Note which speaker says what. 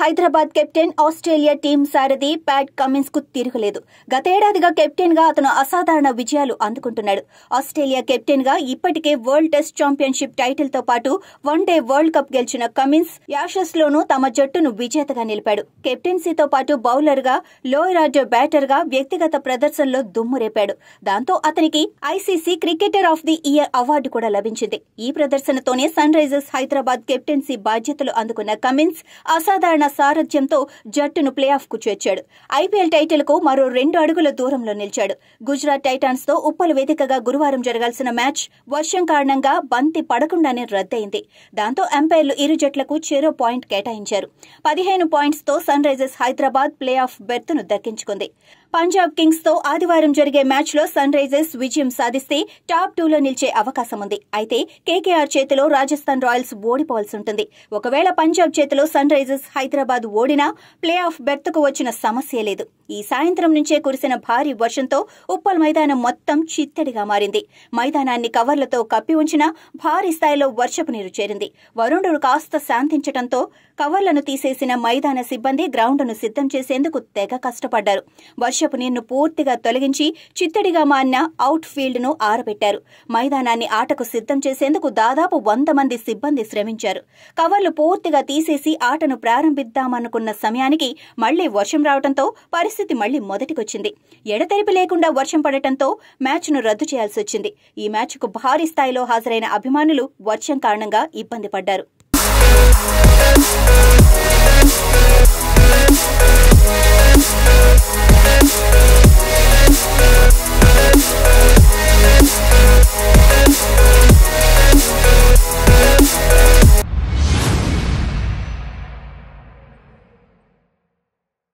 Speaker 1: Hyderabad captain Australia team సారథి Pat Cummins కు తిరుగులేదు. గతేడాదిగా captain గా అతను అసాధారణ విజయాలు అందుకుంటున్నాడు. ఆస్ట్రేలియా కెప్టెన్ గా ఇప్పటికే వరల్డ్ టెస్ట్ ఛాంపియన్షిప్ టైటిల్ తో పాటు వన్డే వరల్డ్ కప్ గెలిచిన కమిన్స్ యాషెస్ లోనూ తమ జట్టును విజేతగా నిలిపాడు. కెప్టెన్సీతో పాటు బౌలర్ గా, లోయర్ ఆర్డర్ బ్యాటర్ గా వ్యక్తిగత ప్రదర్శనలో దుమ్ము రేపాడు. దాంతో అతనికి ICC cricketer of the year award కూడా లభించింది. ఈ ప్రదర్శనతోనే సన్ రైజర్స్ హైదరాబాద్ కెప్టెన్సీ బాధ్యతలు అందుకున్న కమిన్స్ అసాధారణ సారథ్యంతో జట్టును ప్లే ఆఫ్ కు చేర్చాడు. ఐపీఎల్ టైటిల్ కు మరో 2 అడుగుల దూరంలో నిలిచాడు. గుజరాత్ టైటాన్స్ తో ఉప్పల్ వేదికగా గురువారం జరగాల్సిన మ్యాచ్ వర్షం కారణంగా బంతి పడకుండానే రద్దయింది. దాంతో అంపైర్లు ఇరు జట్లకు చెరో పాయింట్ కేటాయించారు. 15 పాయింట్స్ తో Sunrisers Hyderabad play off berth ను దక్కించుకుంది. పంజాబ్ కింగ్స్ తో ఆదివారం జరిగే మ్యాచ్ లో సన్ రైజర్స్ విజయం సాధిస్తే టాప్ 2లో నిలిచే అవకాశం ఉంది. అయితే కేకేఆర్ చేతిలో రాజస్థాన్ రాయల్స్ ఓడిపోవాల్సి ఉంటుంది. ఒకవేళ పంజాబ్ చేతిలో సన్ రైజర్స్ హైదరాబాద్ ఓడినా ప్లే ఆఫ్ బెర్త్ కు వచ్చిన సమస్య లేదు. ఈ సాయంత్రం నుంచే కురిసిన భారీ వర్షంతో ఉప్పల్ మైదానం మొత్తం చిత్తడిగా మారింది. మైదానాన్ని కవర్లతో కప్పి ఉంచిన భారీ స్థాయిలో వర్షపు నీరు చేరింది. వరుణుడు కాస్త శాంతించడంతో కవర్లను తీసేసిన మైదాన సిబ్బంది గ్రౌండ్ను సిద్ధం చేసేందుకు తెగ కష్టపడ్డారు. వర్షపు నీరును పూర్తిగా తొలగించి చిత్తడిగా మారిన అవుట్ ఫీల్డ్ ను ఆరబెట్టారు. మైదానాన్ని ఆటకు సిద్ధం చేసేందుకు దాదాపు 100 మంది సిబ్బంది శ్రమించారు. కవర్లు పూర్తిగా తీసేసి ఆటను ప్రారంభిద్దామనుకున్న సమయానికి మళ్లీ వర్షం రావడంతో పరిస్థితి మళ్లీ మొదటికొచ్చింది. ఎడతెరిపి లేకుండా వర్షం పడటంతో మ్యాచ్ ను రద్దు చేయాల్సి వచ్చింది. ఈ మ్యాచ్ కు భారీ స్థాయిలో హాజరైన అభిమానులు వర్షం కారణంగా ఇబ్బంది పడ్డారు.